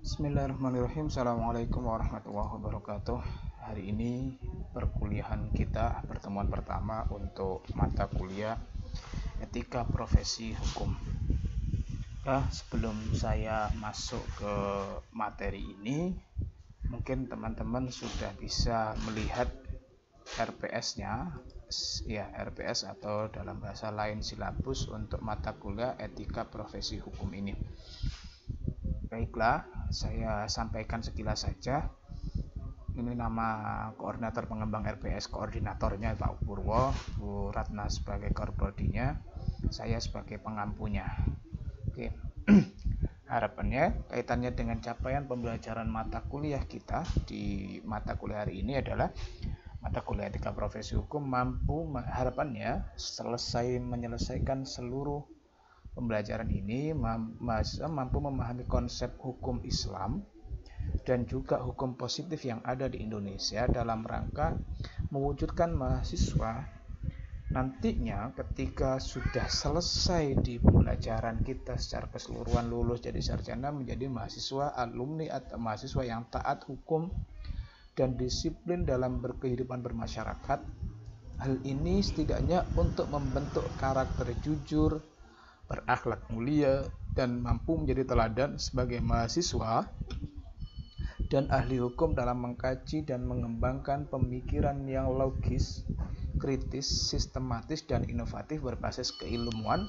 Bismillahirrahmanirrahim. Assalamualaikum warahmatullahi wabarakatuh. Hari ini perkuliahan kita pertemuan pertama untuk mata kuliah Etika Profesi Hukum. Sebelum saya masuk ke materi ini, mungkin teman-teman sudah bisa melihat RPS-nya, ya RPS atau dalam bahasa lain silabus untuk mata kuliah Etika Profesi Hukum ini. Baiklah, saya sampaikan sekilas saja. Ini nama koordinator pengembang RPS, koordinatornya Pak Purwo, Bu Ratna sebagai korbodinya, saya sebagai pengampunya. Oke. Harapannya kaitannya dengan capaian pembelajaran mata kuliah kita di mata kuliah hari ini adalah mata kuliah Etika Profesi Hukum harapannya menyelesaikan seluruh pembelajaran ini mampu memahami konsep hukum Islam dan juga hukum positif yang ada di Indonesia dalam rangka mewujudkan mahasiswa nantinya ketika sudah selesai di pembelajaran kita secara keseluruhan, lulus jadi sarjana, menjadi mahasiswa alumni atau mahasiswa yang taat hukum dan disiplin dalam berkehidupan bermasyarakat. Hal ini setidaknya untuk membentuk karakter jujur, berakhlak mulia, dan mampu menjadi teladan sebagai mahasiswa dan ahli hukum dalam mengkaji dan mengembangkan pemikiran yang logis, kritis, sistematis, dan inovatif berbasis keilmuan,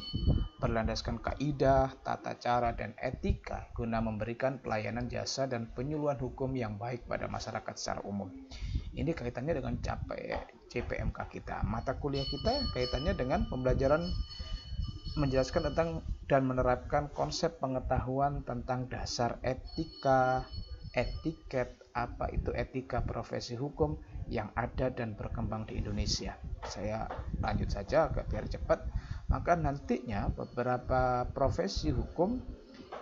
berlandaskan kaidah, tata cara, dan etika guna memberikan pelayanan jasa dan penyuluhan hukum yang baik pada masyarakat secara umum. Ini kaitannya dengan CPMK kita. Mata kuliah kita kaitannya dengan pembelajaran menjelaskan tentang dan menerapkan konsep pengetahuan tentang dasar etika, etiket, apa itu etika profesi hukum yang ada dan berkembang di Indonesia. Saya lanjut saja agak biar cepat. Maka nantinya beberapa profesi hukum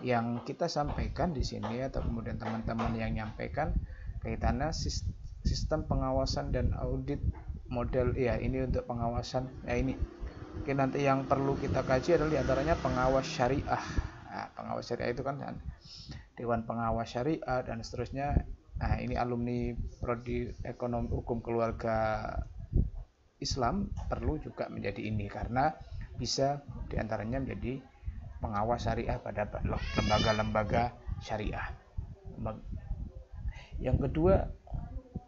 yang kita sampaikan di sini atau kemudian teman-teman yang nyampaikan kaitannya sistem pengawasan dan audit model ini untuk pengawasan. Ini Oke, nanti yang perlu kita kaji adalah diantaranya pengawas syariah. Pengawas syariah itu kan Dewan Pengawas Syariah dan seterusnya. Ini alumni Prodi Ekonomi Hukum Keluarga Islam perlu juga menjadi ini karena bisa diantaranya menjadi pengawas syariah pada lembaga-lembaga syariah. Yang kedua,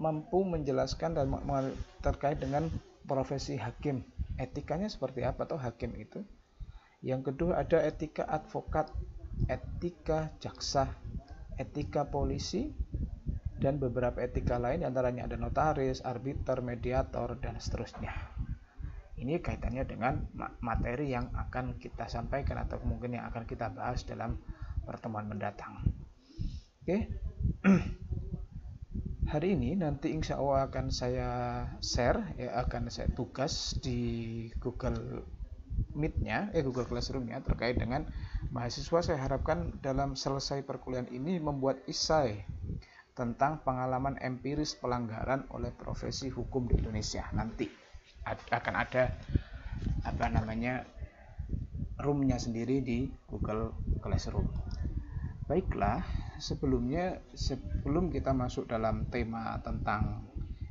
mampu menjelaskan dan terkait dengan profesi hakim. Etikanya seperti apa toh hakim itu? Yang kedua ada etika advokat, etika jaksa, etika polisi, dan beberapa etika lain, antaranya ada notaris, arbiter, mediator, dan seterusnya. Ini kaitannya dengan materi yang akan kita sampaikan atau mungkin yang akan kita bahas dalam pertemuan mendatang. Oke. Hari ini nanti insya Allah akan saya share, akan saya tugas di Google Meet-nya, Google Classroom-nya terkait dengan mahasiswa. Saya harapkan dalam selesai perkuliahan ini membuat esai tentang pengalaman empiris pelanggaran oleh profesi hukum di Indonesia. Nanti akan ada room-nya sendiri di Google Classroom. Baiklah, sebelum kita masuk dalam tema tentang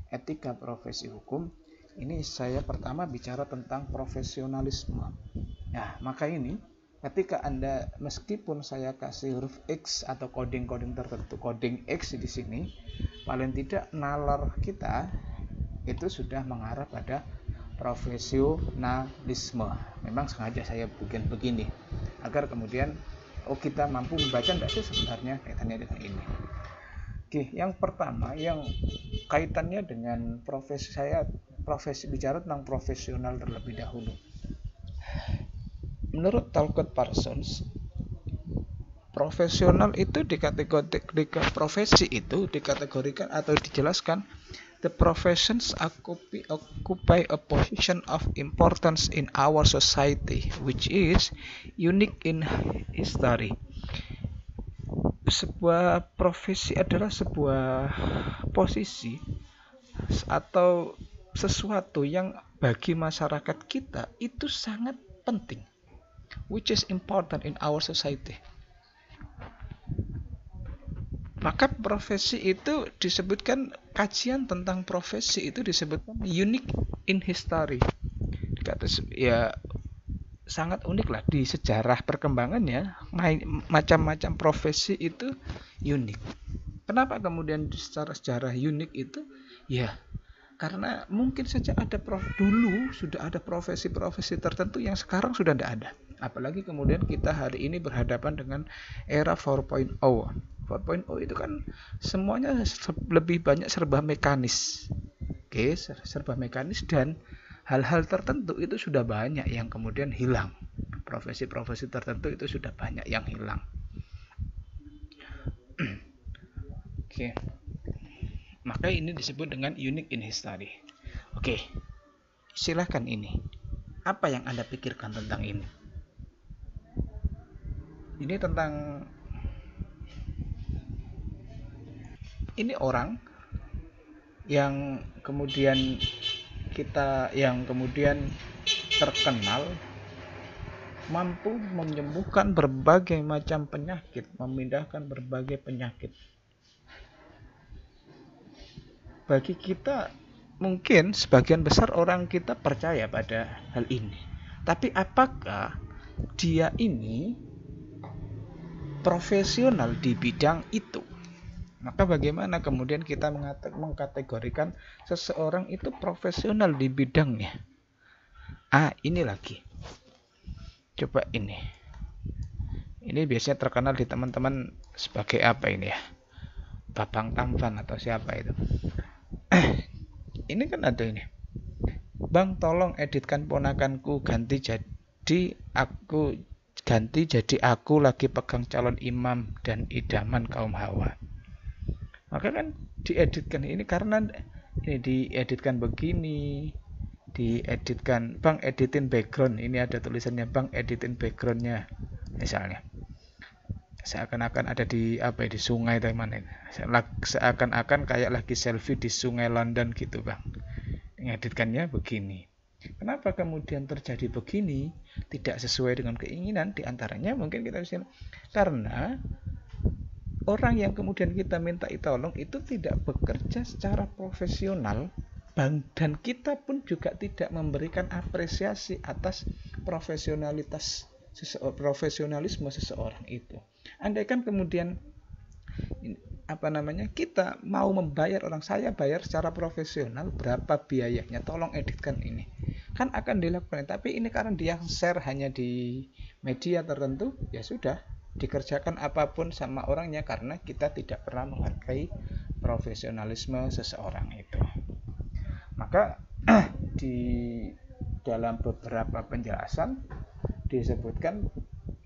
etika profesi hukum, ini saya pertama bicara tentang profesionalisme. Maka ini ketika Anda, meskipun saya kasih huruf X atau coding tertentu, coding X di sini, paling tidak nalar kita itu sudah mengarah pada profesionalisme. Memang sengaja saya bikin begini agar kemudian kita mampu membaca enggak sih sebenarnya kaitannya dengan ini. Oke, yang pertama yang kaitannya dengan bicara tentang profesional terlebih dahulu. Menurut Talcott Parsons, profesional itu dikategorikan atau dijelaskan, the professions occupy a position of importance in our society which is unique in history. Sebuah profesi adalah sebuah posisi atau sesuatu yang bagi masyarakat kita itu sangat penting, which is important in our society. Maka profesi itu disebutkan, kajian tentang profesi itu disebutkan unique in history. Kata ya sangat unik lah di sejarah perkembangannya, macam-macam profesi itu unik. Kenapa kemudian secara sejarah unik itu? Ya, karena mungkin saja dulu sudah ada profesi-profesi tertentu yang sekarang sudah tidak ada. Apalagi kemudian kita hari ini berhadapan dengan era 4.0. 4.0 itu kan semuanya lebih banyak serba mekanis. Oke, serba mekanis, dan hal-hal tertentu itu sudah banyak yang kemudian hilang. Profesi-profesi tertentu itu sudah banyak yang hilang. Oke. Maka ini disebut dengan unique in history. Oke. Silahkan ini. Apa yang Anda pikirkan tentang ini? Ini tentang ini orang yang kemudian terkenal mampu menyembuhkan berbagai macam penyakit, memindahkan berbagai penyakit. Bagi kita, mungkin sebagian besar orang kita percaya pada hal ini. Tapi apakah dia ini profesional di bidang itu? Maka bagaimana kemudian kita mengkategorikan seseorang itu profesional di bidangnya? Ini lagi. Coba ini. Ini biasanya terkenal di teman-teman sebagai apa ini ya? Babang Tampan atau siapa itu? Ini kan ada ini. Bang, tolong editkan ponakanku ganti jadi aku lagi pegang calon imam dan idaman kaum hawa. Maka kan dieditkan ini karena ini dieditkan begini, dieditkan, Bang editin background, ini ada tulisannya Bang editin backgroundnya misalnya. Seakan-akan ada di sungai atau mana, seakan-akan kayak lagi selfie di sungai London gitu Bang. Ngeditkannya begini. Kenapa kemudian terjadi begini? Tidak sesuai dengan keinginan. Diantaranya mungkin kita bisa karena orang yang kemudian kita minta tolong itu tidak bekerja secara profesional, dan kita pun juga tidak memberikan apresiasi atas profesionalisme seseorang itu. Andaikan kemudian kita mau membayar orang, saya bayar secara profesional, berapa biayanya, tolong editkan ini, kan akan dilakukan. Tapi ini karena dia share hanya di media tertentu, ya sudah dikerjakan apapun sama orangnya karena kita tidak pernah menghargai profesionalisme seseorang itu. Maka di dalam beberapa penjelasan disebutkan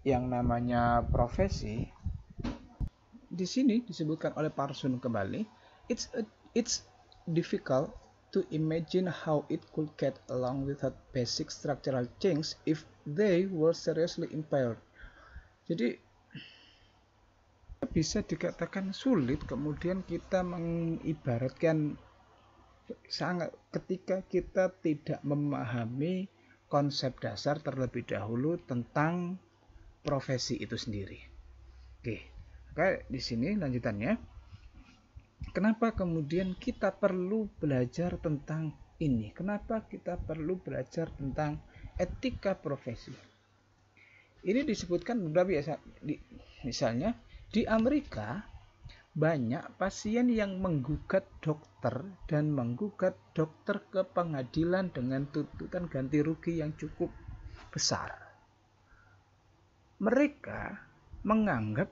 yang namanya profesi. Di sini disebutkan oleh Parsun kembali, it's difficult to imagine how it could get along without basic structural change if they were seriously impaired. Jadi bisa dikatakan sulit kemudian kita mengibaratkan ketika kita tidak memahami konsep dasar terlebih dahulu tentang profesi itu sendiri. Oke, maka di sini lanjutannya, kenapa kemudian kita perlu belajar tentang ini? Kenapa kita perlu belajar tentang etika profesi? Ini disebutkan beberapa misalnya di Amerika banyak pasien yang menggugat dokter dan menggugat dokter ke pengadilan dengan tuntutan ganti rugi yang cukup besar. Mereka menganggap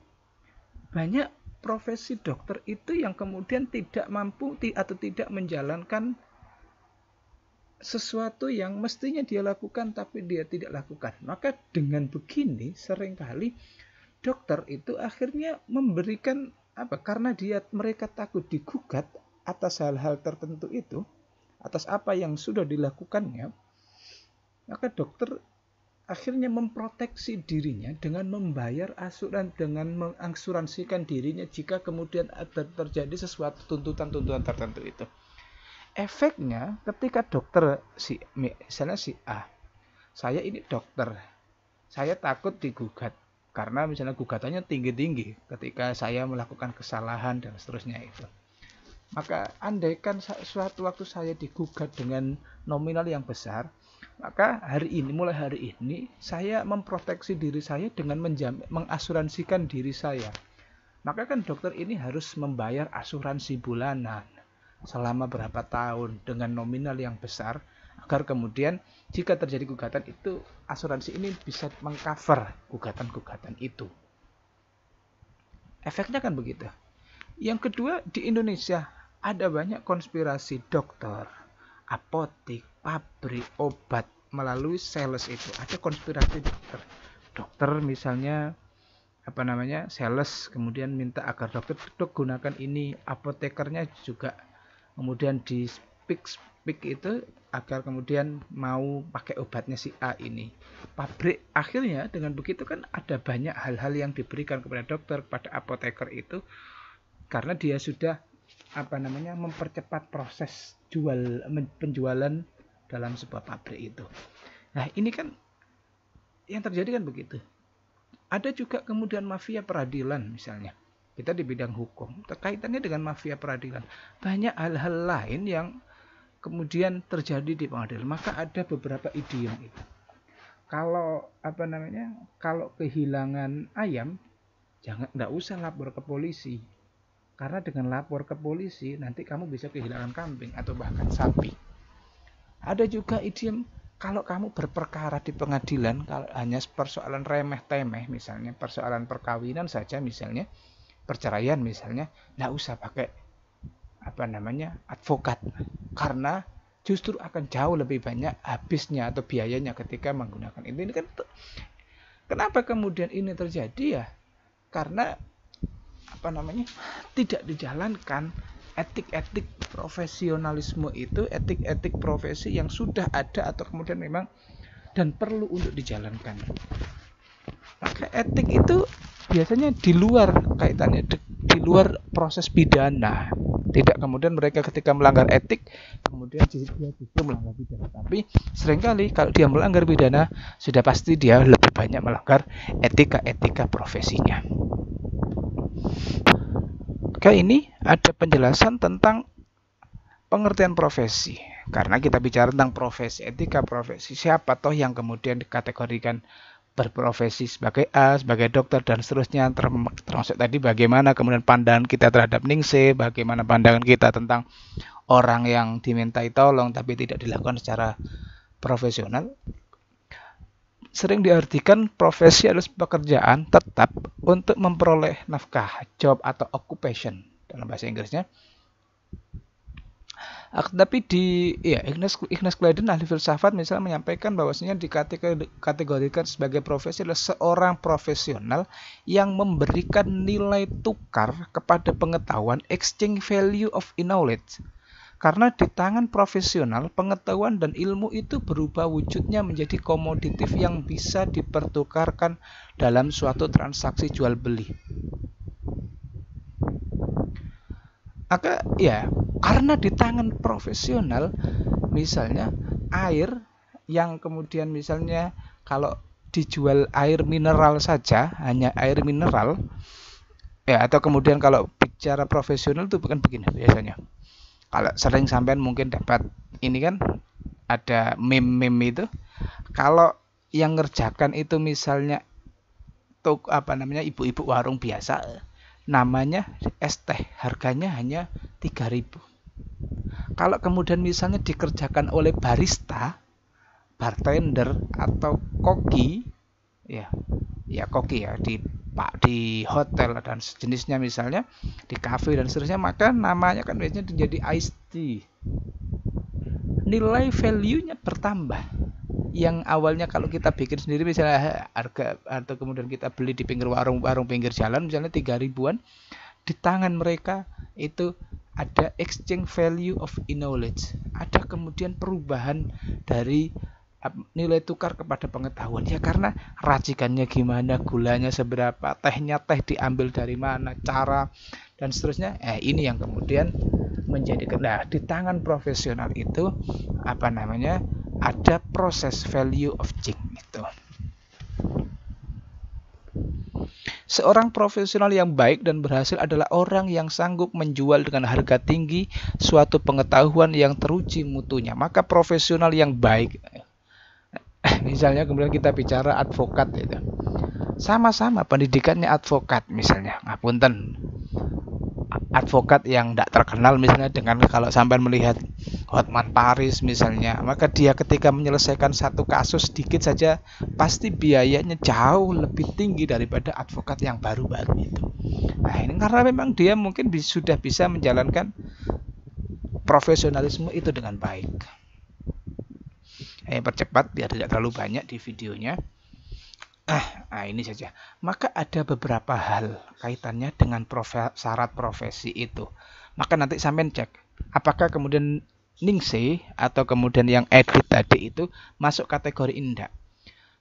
banyak profesi dokter itu yang kemudian tidak mampu atau tidak menjalankan sesuatu yang mestinya dia lakukan tapi dia tidak lakukan. Maka dengan begini seringkali dokter itu akhirnya memberikan karena mereka takut digugat atas hal-hal tertentu itu, atas apa yang sudah dilakukannya, maka dokter akhirnya memproteksi dirinya dengan membayar dengan mengasuransikan dirinya jika kemudian ada terjadi sesuatu tuntutan-tuntutan tertentu itu. Efeknya ketika dokter misalnya si A, saya ini dokter, saya takut digugat. karena misalnya gugatannya tinggi-tinggi ketika saya melakukan kesalahan dan seterusnya itu. Maka andaikan suatu waktu saya digugat dengan nominal yang besar, maka mulai hari ini saya memproteksi diri saya dengan mengasuransikan diri saya. Maka kan dokter ini harus membayar asuransi bulanan selama berapa tahun dengan nominal yang besar, agar kemudian jika terjadi gugatan itu, asuransi ini bisa mengcover gugatan-gugatan itu. Efeknya kan begitu. Yang kedua, di Indonesia ada banyak konspirasi dokter, apotik, pabrik, obat melalui sales itu. Ada konspirasi dokter. Dokter misalnya sales kemudian minta agar dokter gunakan ini, apotekernya juga kemudian di speak itu agar kemudian mau pakai obatnya si A ini. Pabrik akhirnya dengan begitu kan ada banyak hal-hal yang diberikan kepada dokter, kepada apoteker itu, karena dia sudah mempercepat proses penjualan dalam sebuah pabrik itu. Nah, ini kan yang terjadi kan begitu. Ada juga kemudian mafia peradilan misalnya. Kita di bidang hukum, kaitannya dengan mafia peradilan. Banyak hal-hal lain yang kemudian terjadi di pengadilan. Maka ada beberapa idiom itu. Kalau kalau kehilangan ayam, enggak usah lapor ke polisi. Karena dengan lapor ke polisi nanti kamu bisa kehilangan kambing atau bahkan sapi. Ada juga idiom, kalau kamu berperkara di pengadilan, kalau hanya persoalan remeh-temeh, misalnya persoalan perkawinan saja misalnya, perceraian misalnya, enggak usah pakai advokat, karena justru akan jauh lebih banyak habisnya atau biayanya ketika menggunakan itu. Ini kan kenapa kemudian ini terjadi ya? Karena tidak dijalankan etik-etik profesionalisme itu, etik-etik profesi yang sudah ada atau kemudian memang dan perlu untuk dijalankan. Maka etik itu biasanya di luar kaitannya, di luar proses pidana. Tidak kemudian mereka ketika melanggar etik kemudian dia justru melanggar pidana. Tapi seringkali kalau dia melanggar pidana, sudah pasti dia lebih banyak melanggar etika-etika profesinya. Maka ini ada penjelasan tentang pengertian profesi. Karena kita bicara tentang profesi, etika profesi, siapa toh yang kemudian dikategorikan berprofesi sebagai A, sebagai dokter dan seterusnya, termasuk tadi bagaimana kemudian pandangan kita terhadap ningsih, bagaimana pandangan kita tentang orang yang dimintai tolong tapi tidak dilakukan secara profesional. Sering diartikan profesi adalah pekerjaan tetap untuk memperoleh nafkah, job atau occupation dalam bahasa Inggrisnya. Tapi Ignace Claydon, ahli filsafat, misalnya menyampaikan bahwasanya dikategorikan sebagai profesi adalah seorang profesional yang memberikan nilai tukar kepada pengetahuan, exchange value of knowledge. Karena di tangan profesional, pengetahuan dan ilmu itu berubah wujudnya menjadi komoditif yang bisa dipertukarkan dalam suatu transaksi jual beli. Maka ya, karena di tangan profesional, misalnya air yang kemudian misalnya kalau dijual air mineral saja, hanya air mineral, ya, atau kemudian kalau bicara profesional itu bukan begini biasanya. Kalau sering sampean mungkin dapat ini kan ada meme itu, kalau yang ngerjakan itu misalnya ibu-ibu warung biasa, namanya es teh, harganya hanya 3.000. Kalau kemudian misalnya dikerjakan oleh barista, bartender atau koki, koki di hotel dan sejenisnya misalnya, di kafe dan seterusnya, maka namanya kan biasanya menjadi iced tea. Nilai value-nya bertambah. Yang awalnya kalau kita bikin sendiri misalnya harga, atau kemudian kita beli di pinggir warung pinggir jalan misalnya 3.000-an, di tangan mereka itu ada exchange value of knowledge. Ada kemudian perubahan dari nilai tukar kepada pengetahuan, ya karena racikannya gimana, gulanya seberapa, tehnya teh diambil dari mana, cara dan seterusnya. Ini yang kemudian menjadi di tangan profesional itu ada proses value of change itu. Seorang profesional yang baik dan berhasil adalah orang yang sanggup menjual dengan harga tinggi suatu pengetahuan yang teruji mutunya. Maka profesional yang baik, misalnya kemudian kita bicara advokat itu, sama-sama pendidikannya advokat misalnya, ngapunten, advokat yang tidak terkenal misalnya dengan kalau sampai melihat Hotman Paris misalnya, maka dia ketika menyelesaikan satu kasus sedikit saja pasti biayanya jauh lebih tinggi daripada advokat yang baru-baru itu. Nah ini karena memang dia mungkin sudah bisa menjalankan profesionalisme itu dengan baik. Percepat biar tidak terlalu banyak di videonya. Nah ini saja. Maka ada beberapa hal kaitannya dengan syarat profesi itu. Maka nanti sampean cek apakah kemudian Ningsih atau kemudian yang edit tadi itu masuk kategori indah.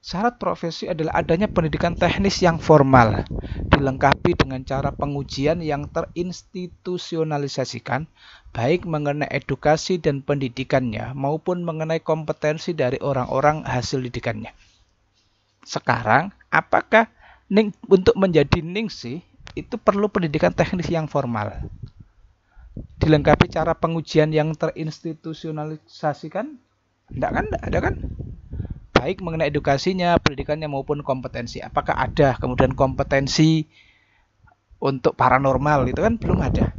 Syarat profesi adalah adanya pendidikan teknis yang formal, dilengkapi dengan cara pengujian yang terinstitusionalisasikan, baik mengenai edukasi dan pendidikannya maupun mengenai kompetensi dari orang-orang hasil didikannya. Sekarang, apakah untuk menjadi Ningsih itu perlu pendidikan teknis yang formal? Dilengkapi cara pengujian yang terinstitusionalisasikan? Enggak kan? Ada kan? Baik mengenai edukasinya, pendidikannya maupun kompetensi. Apakah ada kemudian kompetensi untuk paranormal? Itu kan belum ada.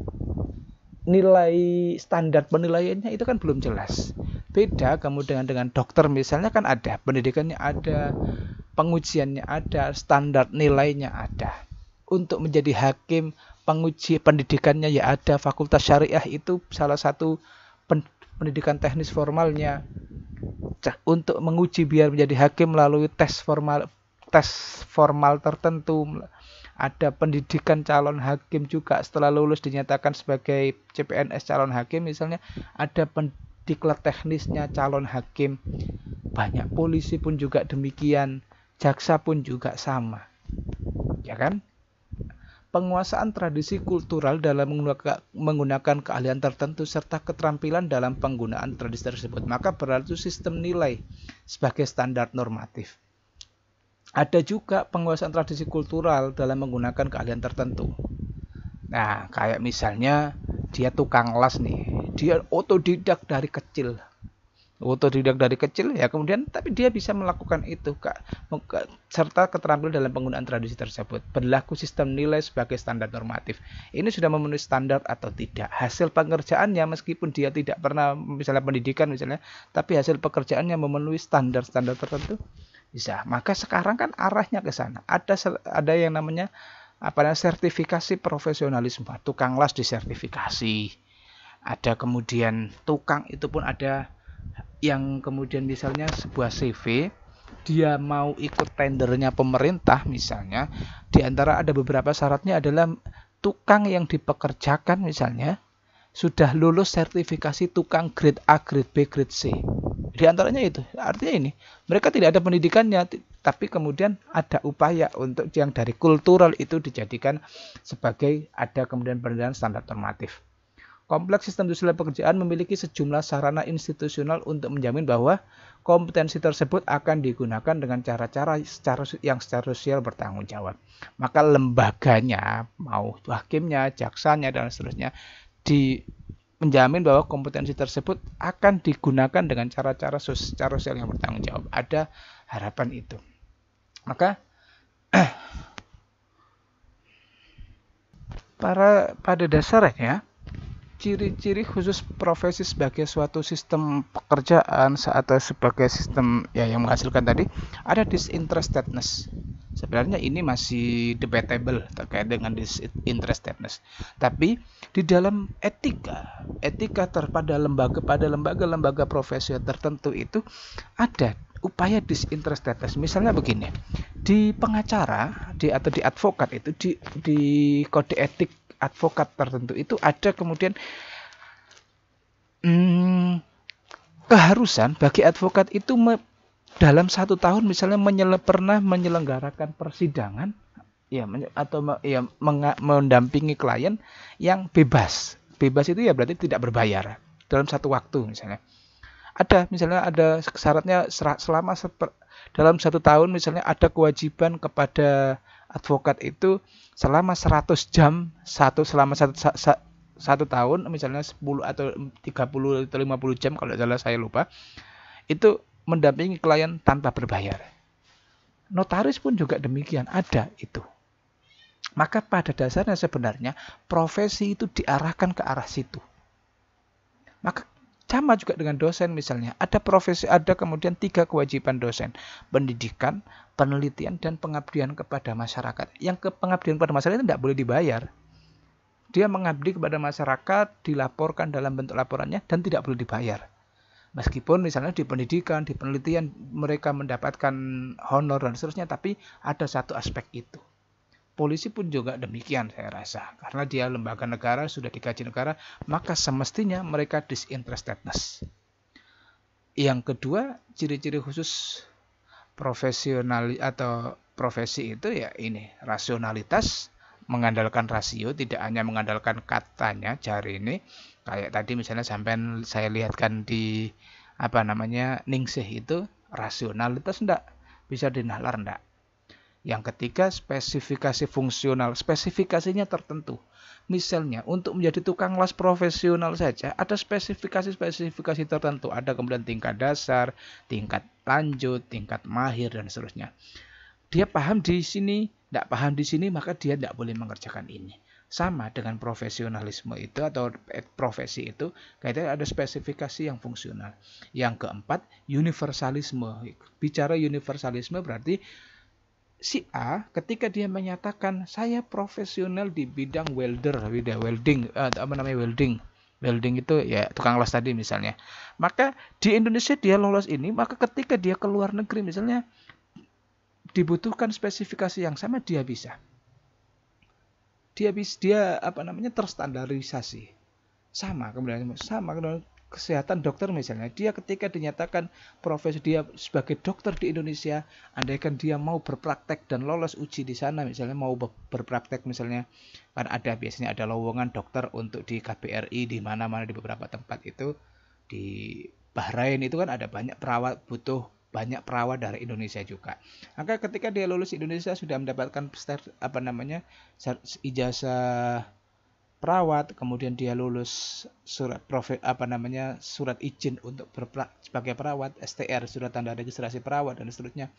Nilai standar penilaiannya itu kan belum jelas. Beda kemudian dengan dokter misalnya kan ada, pendidikannya ada, pengujiannya ada, standar nilainya ada. Untuk menjadi hakim, penguji pendidikannya ya ada, fakultas syariah itu salah satu pendidikan teknis formalnya. Untuk menguji biar menjadi hakim melalui tes formal tertentu. Ada pendidikan calon hakim juga, setelah lulus dinyatakan sebagai CPNS calon hakim misalnya, ada diklat teknisnya calon hakim. Banyak polisi pun juga demikian, jaksa pun juga sama, ya kan? Penguasaan tradisi kultural dalam menggunakan keahlian tertentu serta keterampilan dalam penggunaan tradisi tersebut, maka berlaku sistem nilai sebagai standar normatif. Ada juga penguasaan tradisi kultural dalam menggunakan keahlian tertentu. Nah, kayak misalnya dia tukang las nih, dia otodidak dari kecil. Ya kemudian tapi dia bisa melakukan itu serta keterampilan dalam penggunaan tradisi tersebut. Berlaku sistem nilai sebagai standar normatif. Ini sudah memenuhi standar atau tidak. Hasil pekerjaannya meskipun dia tidak pernah misalnya pendidikan misalnya, tapi hasil pekerjaannya memenuhi standar-standar tertentu bisa. Maka sekarang kan arahnya ke sana. Ada yang namanya sertifikasi profesionalisme. Tukang las disertifikasi. Ada kemudian tukang itu pun ada yang kemudian misalnya sebuah CV, dia mau ikut tendernya pemerintah misalnya, di antara ada beberapa syaratnya adalah tukang yang dipekerjakan misalnya sudah lulus sertifikasi tukang grade A, grade B, grade C. Di antaranya itu. Artinya ini, mereka tidak ada pendidikannya, tapi kemudian ada upaya untuk yang dari kultural itu dijadikan sebagai ada kemudian pendidikan standar normatif. Kompleks sistem sosial pekerjaan memiliki sejumlah sarana institusional untuk menjamin bahwa kompetensi tersebut akan digunakan dengan cara-cara yang secara sosial bertanggung jawab. Maka lembaganya, mau hakimnya, jaksanya, dan seterusnya, menjamin bahwa kompetensi tersebut akan digunakan dengan cara-cara secara sosial yang bertanggung jawab. Ada harapan itu. Maka pada dasarnya ciri-ciri khusus profesi sebagai suatu sistem pekerjaan atau sebagai sistem yang menghasilkan tadi ada disinterestedness. Sebenarnya ini masih debatable terkait dengan disinterestedness. Tapi di dalam etika pada lembaga profesi tertentu itu ada upaya disinterestedness. Misalnya begini, di pengacara atau di advokat itu di kode etik advokat tertentu itu ada kemudian keharusan bagi advokat itu dalam 1 tahun misalnya pernah menyelenggarakan persidangan mendampingi klien yang bebas itu ya berarti tidak berbayar dalam 1 waktu misalnya. Ada syaratnya selama dalam 1 tahun misalnya ada kewajiban kepada advokat itu selama 100 jam, selama satu tahun, misalnya 10 atau 30 atau 50 jam kalau salah saya lupa, itu mendampingi klien tanpa berbayar. Notaris pun juga demikian, ada itu. Maka pada dasarnya sebenarnya profesi itu diarahkan ke arah situ. Maka sama juga dengan dosen misalnya. Ada profesi, ada kemudian 3 kewajiban dosen. Pendidikan, penelitian, dan pengabdian kepada masyarakat. Yang pengabdian kepada masyarakat itu tidak boleh dibayar. Dia mengabdi kepada masyarakat, dilaporkan dalam bentuk laporannya, dan tidak boleh dibayar. Meskipun misalnya di pendidikan, di penelitian mereka mendapatkan honor dan seterusnya, tapi ada satu aspek itu. Polisi pun juga demikian saya rasa. Karena dia lembaga negara, sudah digaji negara, maka semestinya mereka disinterestedness. Yang kedua, ciri-ciri khusus profesional atau profesi itu ya ini, rasionalitas, mengandalkan rasio, tidak hanya mengandalkan katanya jari ini. Kayak tadi misalnya sampai saya lihatkan di Ningsih itu, rasionalitas enggak bisa dinalar enggak. Yang ketiga, spesifikasi fungsional, spesifikasinya tertentu. Misalnya untuk menjadi tukang las profesional saja ada spesifikasi tertentu, ada kemudian tingkat dasar, tingkat lanjut, tingkat mahir dan seterusnya. Dia paham di sini, tidak paham di sini, maka dia tidak boleh mengerjakan ini. Sama dengan profesionalisme itu atau profesi itu, kaitannya ada spesifikasi yang fungsional. Yang keempat, universalisme. Bicara universalisme berarti si A ketika dia menyatakan saya profesional di bidang welding itu ya tukang las tadi misalnya, maka di Indonesia dia lolos ini, maka ketika dia ke luar negeri misalnya dibutuhkan spesifikasi yang sama, dia terstandarisasi sama. Kemudian kesehatan dokter misalnya, dia ketika dinyatakan profesi dia sebagai dokter di Indonesia, andaikan dia mau berpraktek dan lolos uji di sana misalnya, mau berpraktek misalnya, kan biasanya ada lowongan dokter untuk di KBRI di mana-mana, di beberapa tempat itu, di Bahrain itu kan ada banyak perawat, butuh banyak perawat dari Indonesia juga. Maka ketika dia lulus Indonesia sudah mendapatkan ijazah perawat, kemudian dia lulus surat surat izin untuk sebagai perawat, STR, surat tanda registrasi perawat dan seterusnya,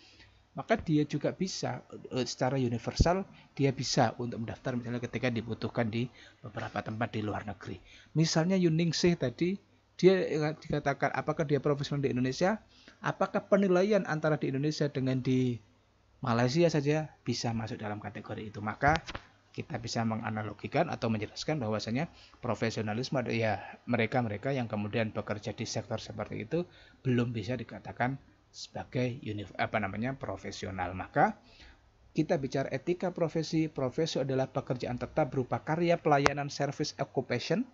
maka dia juga bisa secara universal, dia bisa untuk mendaftar misalnya ketika dibutuhkan di beberapa tempat di luar negeri. Misalnya Yuningsih tadi, dia dikatakan apakah dia profesional di Indonesia, apakah penilaian antara di Indonesia dengan di Malaysia saja bisa masuk dalam kategori itu. Maka kita bisa menganalogikan atau menjelaskan bahwasanya profesionalisme ya mereka yang kemudian bekerja di sektor seperti itu belum bisa dikatakan sebagai profesional. Maka kita bicara etika profesi adalah pekerjaan tetap berupa karya pelayanan service occupation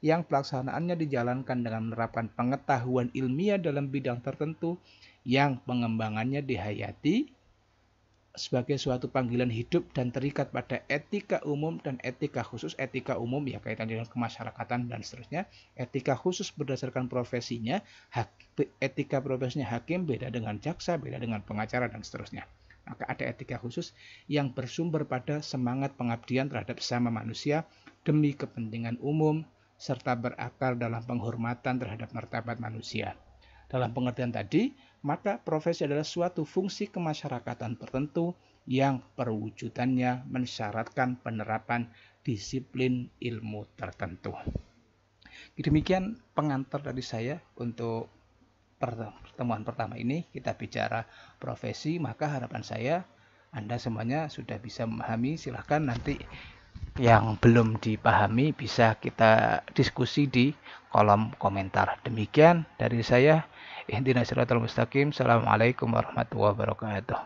yang pelaksanaannya dijalankan dengan menerapkan pengetahuan ilmiah dalam bidang tertentu yang pengembangannya dihayati sebagai suatu panggilan hidup dan terikat pada etika umum dan etika khusus. Etika umum ya kaitan dengan kemasyarakatan dan seterusnya. Etika khusus berdasarkan profesinya. Etika profesinya hakim beda dengan jaksa, beda dengan pengacara dan seterusnya. Maka ada etika khusus yang bersumber pada semangat pengabdian terhadap sesama manusia demi kepentingan umum serta berakar dalam penghormatan terhadap martabat manusia. Dalam pengertian tadi, maka profesi adalah suatu fungsi kemasyarakatan tertentu yang perwujudannya mensyaratkan penerapan disiplin ilmu tertentu. Demikian pengantar dari saya untuk pertemuan pertama ini. Kita bicara profesi, maka harapan saya Anda semuanya sudah bisa memahami. Silahkan nanti yang belum dipahami bisa kita diskusi di kolom komentar. Demikian dari saya. Ihdinas siratal mustaqim. Assalamualaikum warahmatullahi wabarakatuh.